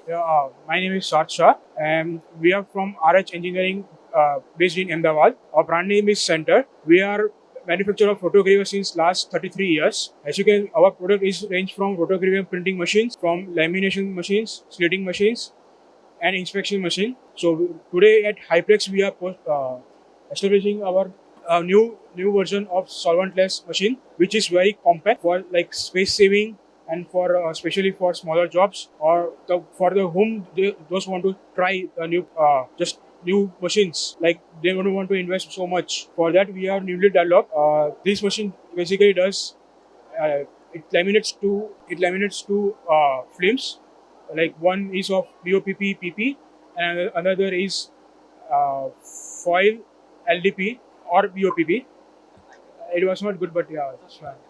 Yeah, my name is Shah, and we are from RH Engineering, based in Ahmedabad. Our brand name is Center. We are manufacturer of rotogravure since last 33 years. As you can, our product is range from rotogravure printing machines, from lamination machines, slitting machines, and inspection machine. So today at HIPLEX we are establishing our new version of solventless machine, which is very compact for like space saving and for especially for smaller jobs or for the whom those who want to try the new just new machines, like they don't want to invest so much. For that we are newly developed. This machine basically does uh, it laminates two films, like one is of BOPP PP and another is foil LDP or BOPP. It was not good, but yeah, it's fine.